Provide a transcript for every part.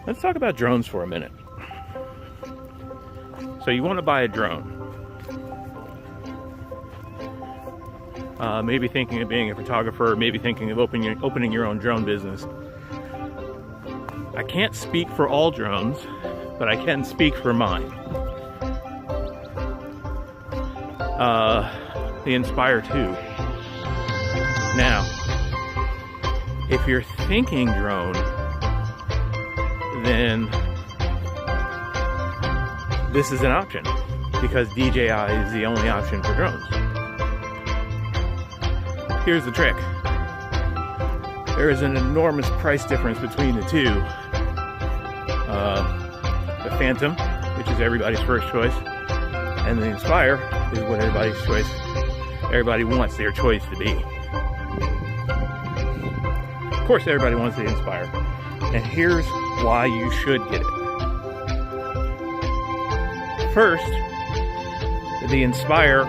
Let's talk about drones for a minute. So you want to buy a drone. Maybe thinking of being a photographer, maybe thinking of opening your own drone business. I can't speak for all drones, but I can speak for mine. The Inspire 2. Now, if you're thinking drone, then this is an option, because DJI is the only option for drones. Here's the trick. There is an enormous price difference between the two. The Phantom, which is everybody's first choice, and the Inspire is what everybody wants their choice to be. Of course, everybody wants the Inspire. And here's why you should get it. First, the Inspire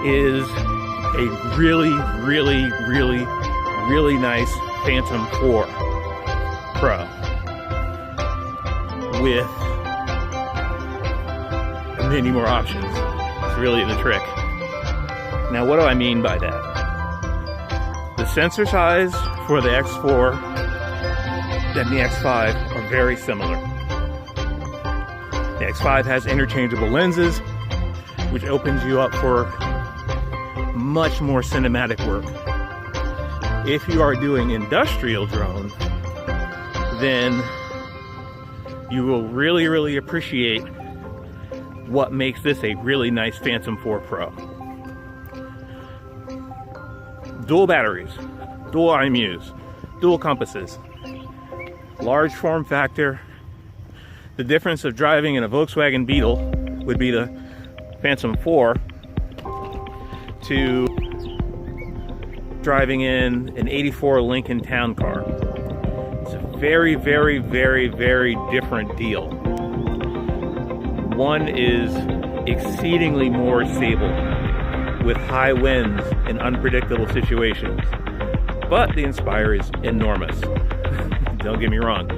is a really nice Phantom 4 Pro with many more options. It's really the trick. Now, what do I mean by that? The sensor size for the X4 and the X5 are very similar. The X5 has interchangeable lenses, which opens you up for much more cinematic work. If you are doing industrial drone, then you will really appreciate what makes this a really nice Phantom 4 Pro. Dual batteries, dual IMUs, dual compasses, large form factor. The difference of driving in a Volkswagen Beetle would be the Phantom 4 to driving in an 84 Lincoln Town Car. It's a very different deal. One is exceedingly more stable with high winds in unpredictable situations. But the Inspire is enormous. Don't get me wrong,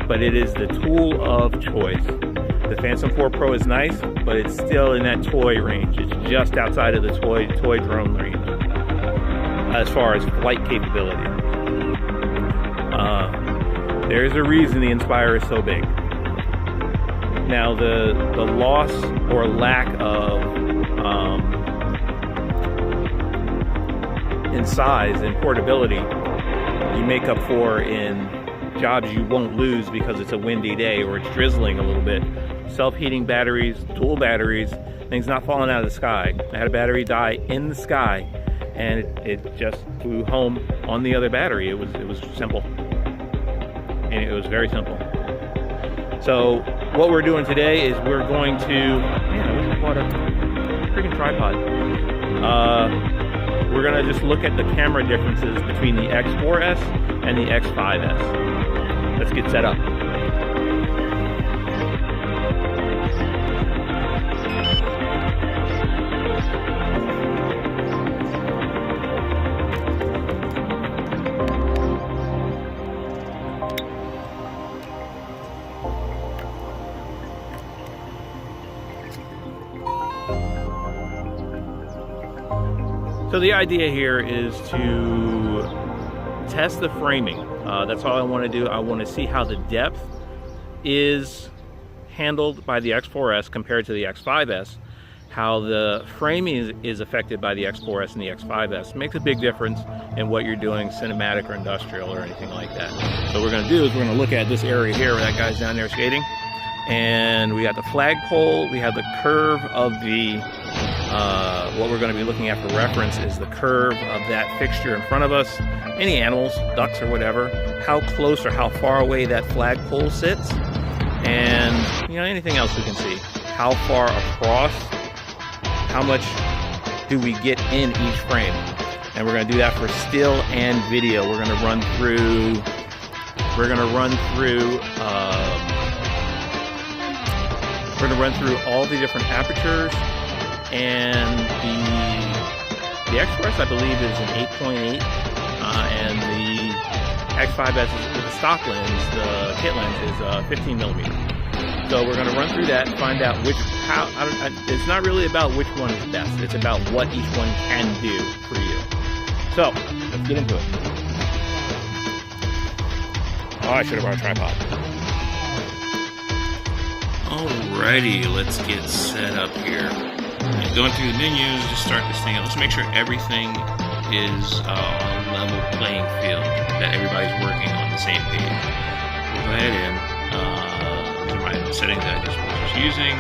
but it is the tool of choice. The Phantom 4 Pro is nice, but it's still in that toy range. It's just outside of the toy drone range as far as flight capability. There's a reason the Inspire is so big. Now, the loss or lack of in size and portability you make up for in jobs you won't lose because it's a windy day or it's drizzling a little bit. Self-heating batteries, dual batteries, things not falling out of the sky. I had a battery die in the sky, and it just flew home on the other battery. It was simple, and it was very simple. So what we're doing today is we're going to, we bought a freaking tripod. We're gonna just look at the camera differences between the X4S and the X5S. Let's get set up. So the idea here is to test the framing. That's all I want to do. I want to see how the depth is handled by the X4S compared to the X5S, how the framing is affected by the X4S and the X5S. It makes a big difference in what you're doing, cinematic or industrial or anything like that. So what we're going to do is we're going to look at this area here where that guy's down there skating, and we got the flagpole, we have the curve of the what we're going to be looking at for reference is the curve of that fixture in front of us. Any animals, ducks or whatever, how close or how far away that flagpole sits, and anything else we can see. How far across, how much do we get in each frame? And we're going to do that for still and video. We're going to run through all the different apertures. And the X4S, I believe, is an 8.8, and the X5S with the stock lens, the kit lens is 15 millimeter. So we're going to run through that and find out it's not really about which one is best. It's about what each one can do for you. So let's get into it. Oh, I should have brought a tripod. Alrighty, let's get set up here. Going through the menus, just start this thing out. Let's make sure everything is on a level playing field, that everybody's working on the same page. We'll go ahead and these are my settings that I just was using.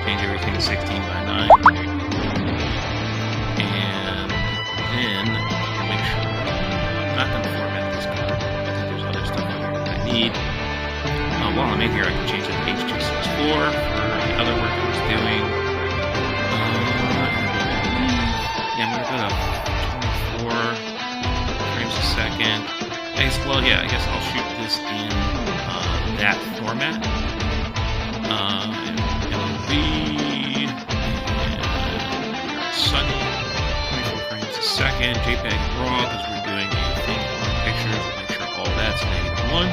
Change everything to 16 by 9. And then make sure I'm not going to format this card. I think there's other stuff in here that I need. While I'm in here, I can change it to H.264 for the other work I was doing. I'm going to go to 24 frames a second. Well, yeah, I guess I'll shoot this in that format. LV, and Sunny, 24 frames a second. JPEG RAW, because we're doing a thing on pictures. We'll make sure all that's -1.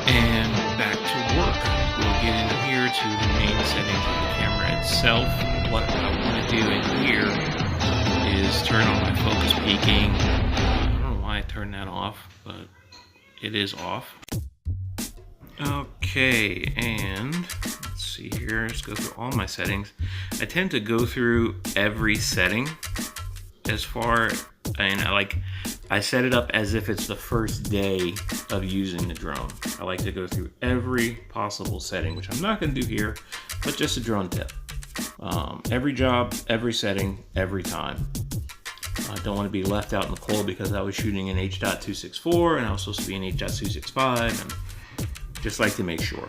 And back to work. We'll get in here to the main settings of the camera itself. What I want to do in here is turn on my focus peaking. I don't know why I turned that off, but it is off. Okay, and let's see here. Let's go through all my settings. I tend to go through every setting I set it up as if it's the first day of using the drone. I like to go through every possible setting, which I'm not going to do here, but just a drone tip. Every job, every setting, every time. I don't want to be left out in the cold because I was shooting in H.264 and I was supposed to be in H.265, and just like to make sure.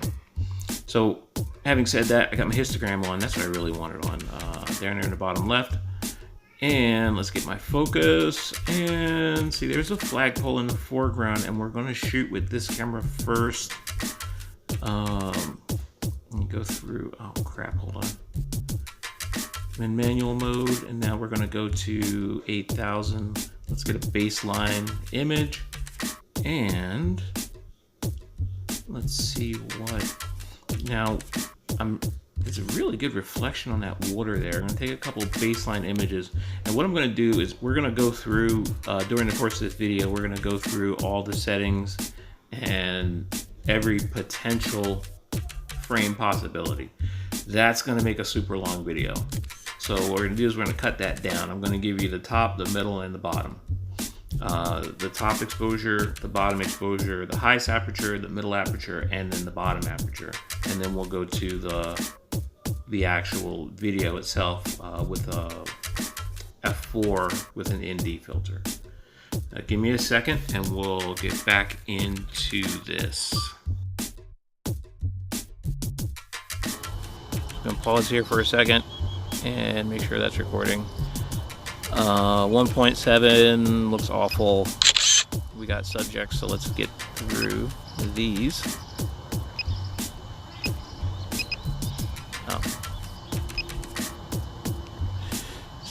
So, having said that, I got my histogram on. That's what I really wanted on. There in the bottom left. And let's get my focus, and see there's a flagpole in the foreground, and we're going to shoot with this camera first. Let me go through, oh crap, hold on. I'm in manual mode, and now we're going to go to 8000. Let's get a baseline image, and let's see what, now it's a really good reflection on that water there. I'm going to take a couple of baseline images, and what I'm going to do is we're going to go through, during the course of this video, we're going to go through all the settings and every potential frame possibility. That's going to make a super long video. So what we're going to do is we're going to cut that down. I'm going to give you the top, the middle, and the bottom. The top exposure, the bottom exposure, the highest aperture, the middle aperture, and then the bottom aperture. And then we'll go to the actual video itself with a f4 with an ND filter. Give me a second and we'll get back into this. I'm going to pause here for a second and make sure that's recording. 1.7 looks awful. We got subjects, so let's get through these.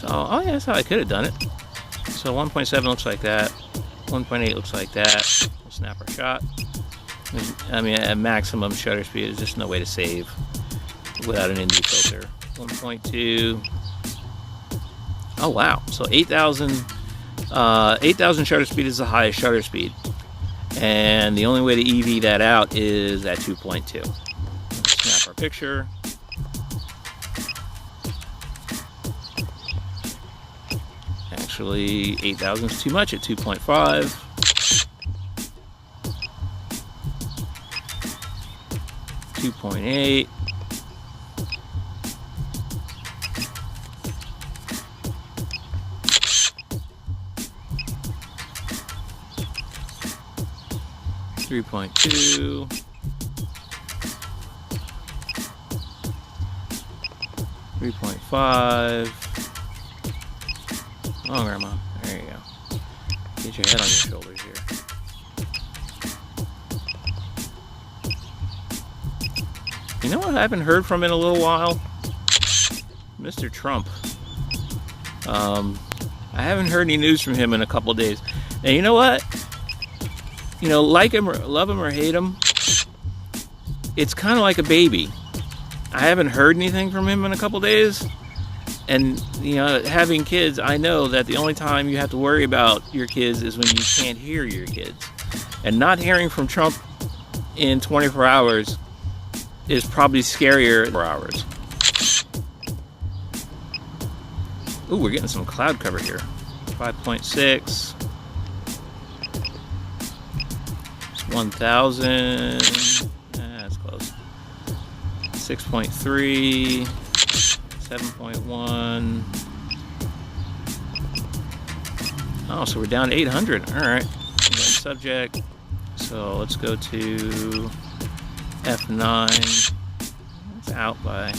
Oh yeah, that's how I could have done it. So 1.7 looks like that. 1.8 looks like that. We'll snap our shot. I mean, at maximum shutter speed, there's just no way to save without an ND filter. 1.2. Oh wow! So 8,000 shutter speed is the highest shutter speed, and the only way to EV that out is at 2.2. Snap our picture. Actually, 8,000 is too much at 2.5. 2.8. Three 3.2. 3.5. Oh, Grandma. There you go. Get your head on your shoulders here. You know what I haven't heard from in a little while? Mr. Trump. I haven't heard any news from him in a couple of days. And you know what? you know, like him or love him or hate him, it's kind of like a baby. I haven't heard anything from him in a couple days. And, you know, having kids, I know that the only time you have to worry about your kids is when you can't hear your kids. And not hearing from Trump in 24 hours is probably scarier for hours. Ooh, we're getting some cloud cover here. 5.6. It's 1,000. That's close. 6.3. 7.1. Oh, so we're down 800. All right. Subject. So let's go to F9. It's out by.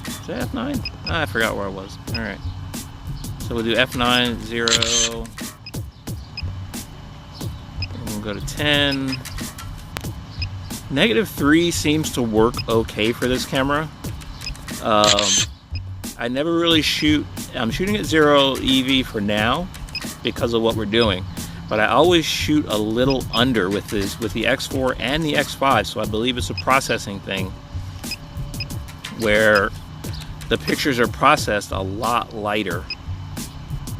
Is that F9? I forgot where I was. All right. So we'll do F9, 0. And we'll go to 10. -3 seems to work okay for this camera. I never really shoot. I'm shooting at 0 EV for now because of what we're doing. But I always shoot a little under with this, with the X4 and the X5. So I believe it's a processing thing where the pictures are processed a lot lighter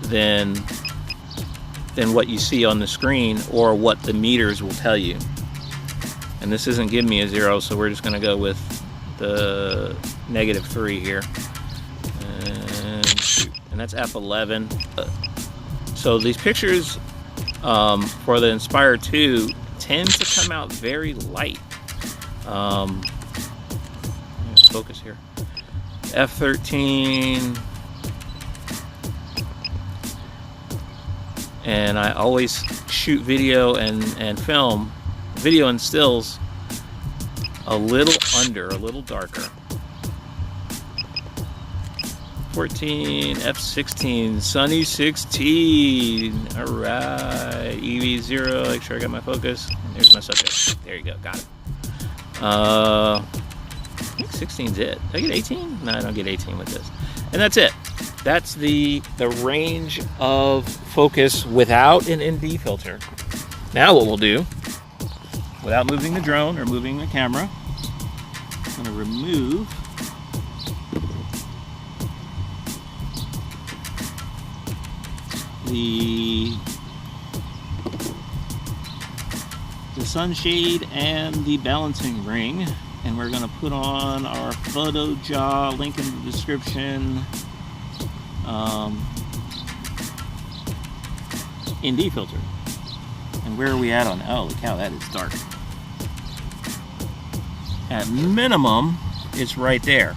than what you see on the screen or what the meters will tell you. And this isn't giving me a 0, so we're just going to go with the -3 here. And that's F11. So these pictures for the Inspire 2 tend to come out very light. Focus here. F13. And I always shoot video and film, video and stills, a little under, a little darker. 14, F16, Sunny 16. All right, EV0. Make sure I got my focus. There's my subject. There you go. Got it. I think 16's it. Did I get 18? No, I don't get 18 with this. And that's it. That's the range of focus without an ND filter. Now what we'll do, without moving the drone or moving the camera, I'm going to remove the sunshade and the balancing ring, and we're going to put on our PhotoJaw, link in the description, ND filter. And where are we at on? Holy cow, that is dark. At minimum, it's right there.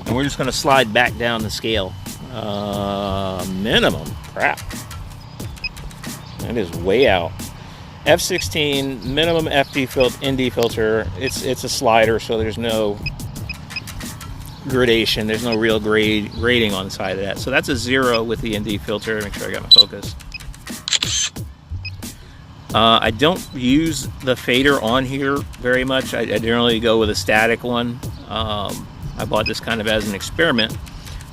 And we're just going to slide back down the scale. Minimum. Crap. That is way out. F16, minimum ND filter. It's a slider, so there's no gradation. There's no real grading on the side of that. So that's a 0 with the ND filter. Make sure I got my focus. I don't use the fader on here very much. I generally go with a static one. I bought this kind of as an experiment,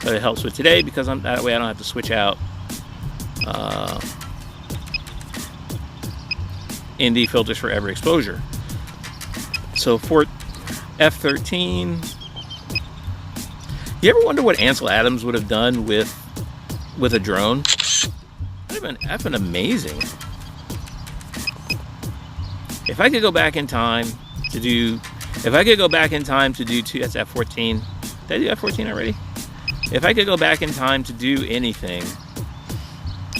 but it helps with today because that way I don't have to switch out ND filters for every exposure. So for F13, you ever wonder what Ansel Adams would have done with a drone? That would have been effing amazing. If I could go back in time to do, that's F14. Did I do F14 already? If I could go back in time to do anything,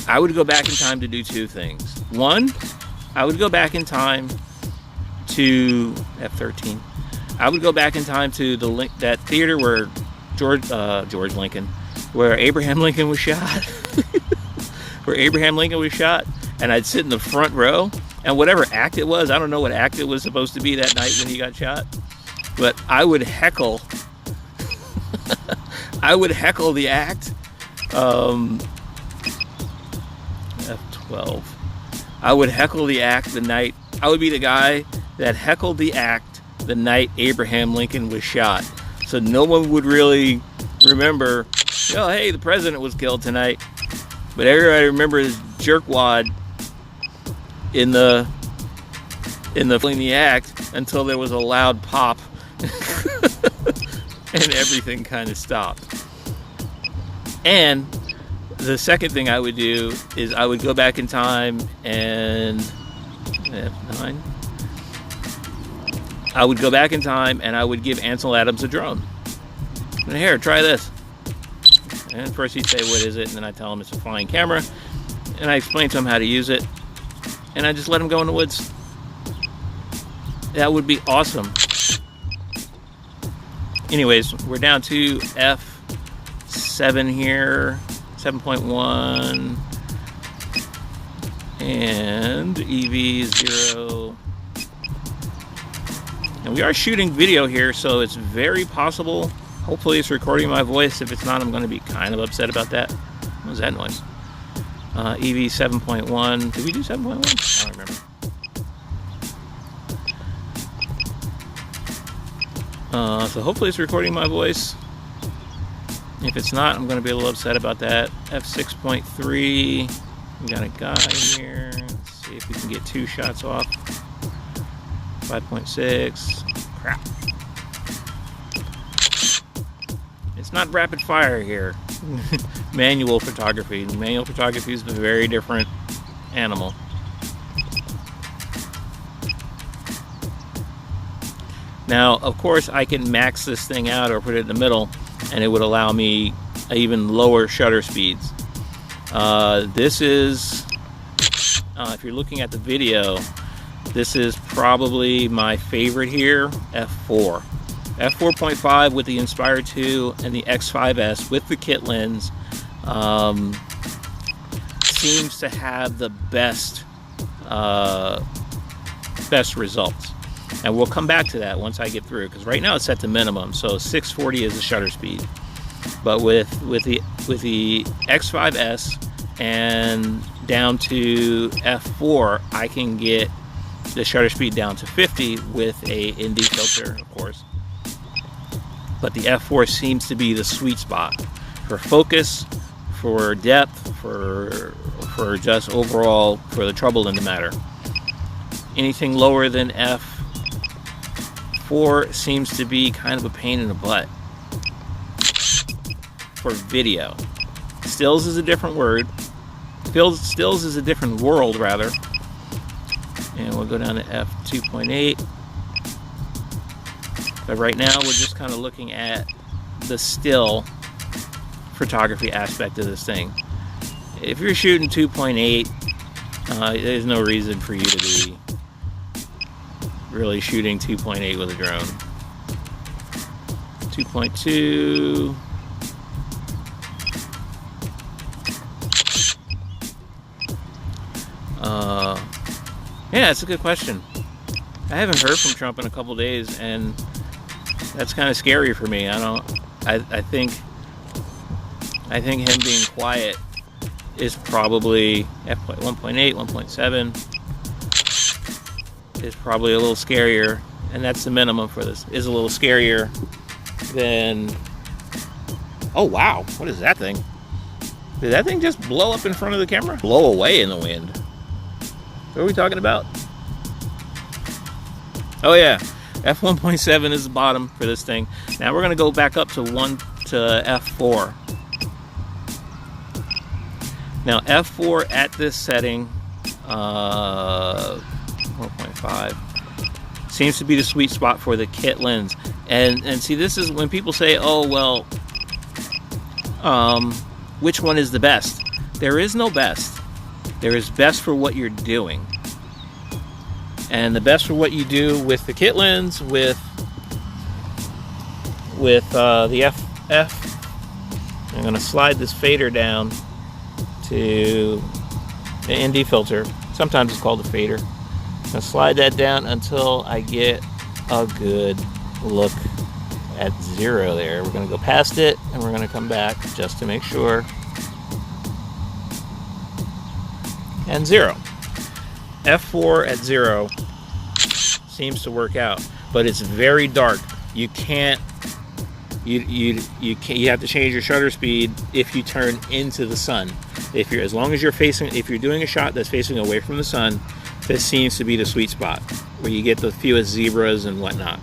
I would go back in time to do two things. One, I would go back in time to F13. I would go back in time to that theater where George Lincoln, where Abraham Lincoln was shot. And I'd sit in the front row, and whatever act it was, I don't know what act it was supposed to be that night when he got shot, but I would heckle. I would heckle the act. F12. I would heckle the act the night. I would be the guy that heckled the act the night Abraham Lincoln was shot. So no one would really remember, oh, hey, the president was killed tonight. But everybody remembers jerkwad in the act until there was a loud pop and everything kind of stopped. And the second thing I would do is I would go back in time and F9. I would go back in time and I would give Ansel Adams a drone. And here, try this. And first he'd say, what is it? And then I tell him it's a flying camera. And I explain to him how to use it. And I just let him go in the woods. That would be awesome. Anyways, we're down to F7 here. 7.1. And EV0. And we are shooting video here, so it's very possible. Hopefully it's recording my voice. If it's not, I'm going to be kind of upset about that. What was that noise? EV 7.1. Did we do 7.1? I don't remember. So hopefully it's recording my voice. If it's not, I'm going to be a little upset about that. F6.3. We got a guy here. Let's see if we can get 2 shots off. 5.6. Crap. It's not rapid fire here. Manual photography. Manual photography is a very different animal. Now, of course, I can max this thing out or put it in the middle, and it would allow me even lower shutter speeds. This is, if you're looking at the video, this is probably my favorite here, f4. F4.5 with the Inspire 2 and the X5S with the kit lens seems to have the best results. And we'll come back to that once I get through, because right now it's set to minimum, so 640 is the shutter speed. But with the X5S and down to f4, I can get the shutter speed down to 50 with a ND filter, of course. But the f4 seems to be the sweet spot for focus, for depth, for just overall for the trouble in the matter. Anything lower than f4 seems to be kind of a pain in the butt for video. Stills is a different word. Stills is a different world, rather. And we'll go down to f2.8. But right now we're just kind of looking at the still photography aspect of this thing. If you're shooting 2.8, there's no reason for you to be really shooting 2.8 with a drone. 2.2. Yeah, it's a good question. I haven't heard from Trump in a couple days, and that's kind of scary for me. I think him being quiet is probably f1.8, 1.7 is probably a little scarier, and that's the minimum for this. Is a little scarier than. Oh wow! What is that thing? Did that thing just blow up in front of the camera? Blow away in the wind. What are we talking about? Oh yeah, f1.7 is the bottom for this thing. Now we're going to go back up to f4. Now f4 at this setting, 4.5, seems to be the sweet spot for the kit lens. And see, this is when people say, oh well, which one is the best? There is no best. There is best for what you're doing. And the best for what you do with the kit lens, with the FF. I'm going to slide this fader down to the ND filter. Sometimes it's called a fader. I'm going to slide that down until I get a good look at 0 there. We're going to go past it, and we're going to come back just to make sure. And 0. F4 at 0 seems to work out, but it's very dark. You can't. You have to change your shutter speed if you turn into the sun. If you're doing a shot that's facing away from the sun, This seems to be the sweet spot where you get the fewest zebras and whatnot.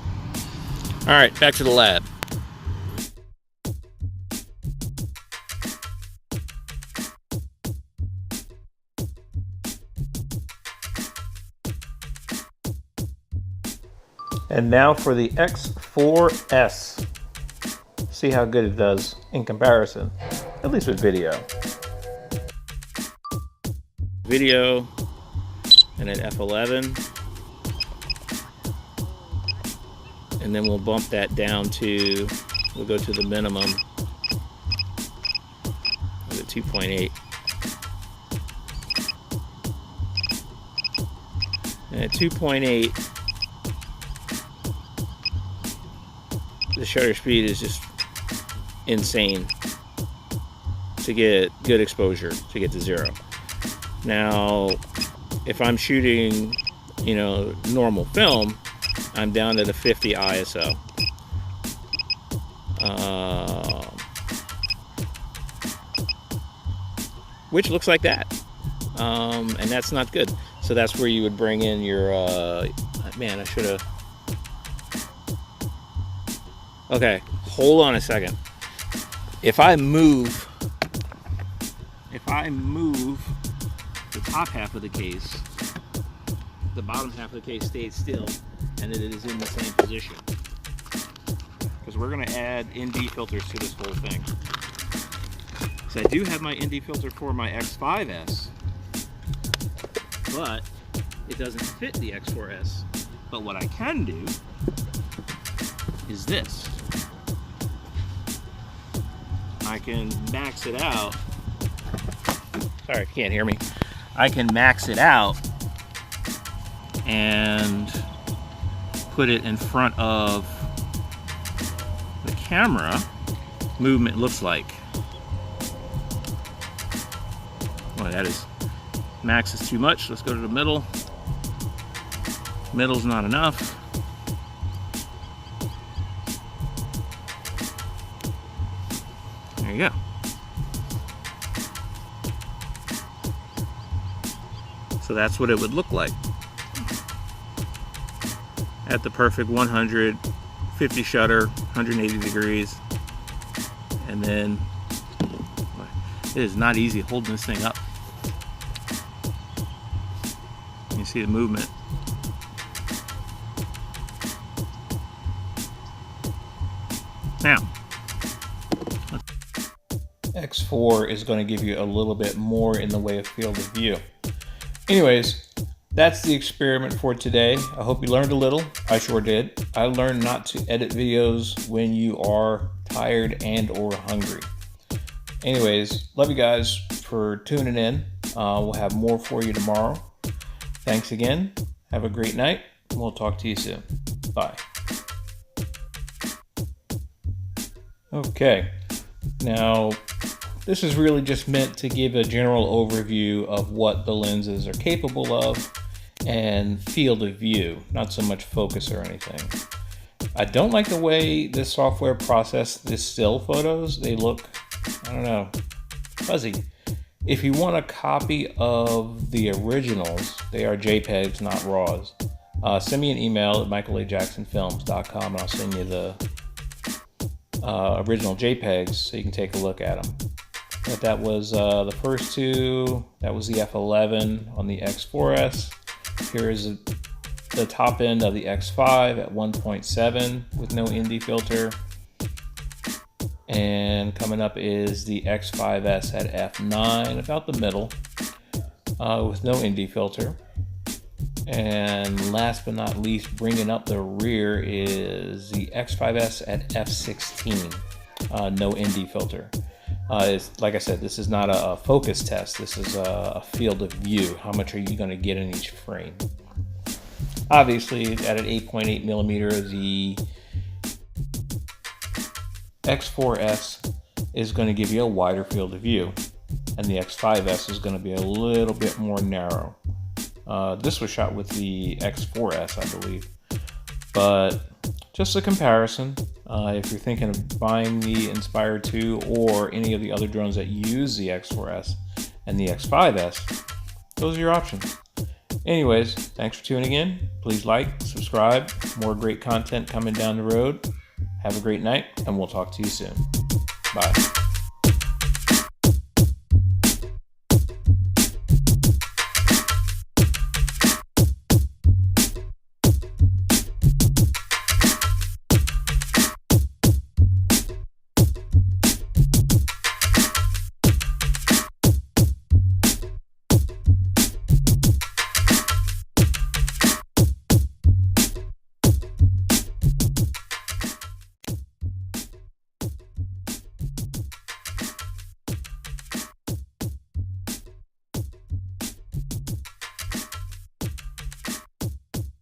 All right, back to the lab. And now for the X4S. See how good it does in comparison, at least with video. Video and an F11. And then we'll bump that down to, we'll go to the minimum with a 2.8. And at 2.8, the shutter speed is just insane to get good exposure, to get to 0. Now, if I'm shooting, normal film, I'm down to the 50 ISO. Which looks like that. And that's not good. So that's where you would bring in your, man, I should have. Okay, hold on a second. If I move the top half of the case, the bottom half of the case stays still, and it is in the same position. Because we're going to add ND filters to this whole thing. So I do have my ND filter for my X5S, but it doesn't fit the X4S. But what I can do is this. I can max it out. Sorry, you can't hear me. I can max it out and put it in front of the camera. Movement looks like. Well, that is, max is too much. Let's go to the middle. Middle's not enough. There you go. So that's what it would look like at the perfect 150 shutter, 180 degrees. And then it is not easy holding this thing up. You see the movement. Now, X4 is going to give you a little bit more in the way of field of view. Anyways, that's the experiment for today. I hope you learned a little. I sure did. I learned not to edit videos when you are tired and or hungry. Anyways, love you guys for tuning in. We'll have more for you tomorrow. Thanks again. Have a great night. We'll talk to you soon. Bye. Okay. Now, this is really just meant to give a general overview of what the lenses are capable of and field of view, not so much focus or anything. I don't like the way this software processed the still photos. They look, I don't know, fuzzy. If you want a copy of the originals, they are JPEGs, not RAWs. Send me an email at michaelajacksonfilms.com and I'll send you the original JPEGs so you can take a look at them. But that was the first two. That was the F11 on the X4S. Here is the top end of the X5 at 1.7 with no ND filter. And coming up is the X5S at f9, about the middle, with no ND filter. And last but not least, bringing up the rear is the X5S at f16, no ND filter. It's, like I said, this is not a focus test. This is a field of view. How much are you going to get in each frame? Obviously, at an 8.8 millimeter, the X4S is going to give you a wider field of view, and the X5S is going to be a little bit more narrow. This was shot with the X4S, I believe. But just a comparison, if you're thinking of buying the Inspire 2 or any of the other drones that use the X4S and the X5S, those are your options. Anyways, thanks for tuning in. Please like, subscribe. More great content coming down the road. Have a great night, and we'll talk to you soon. Bye.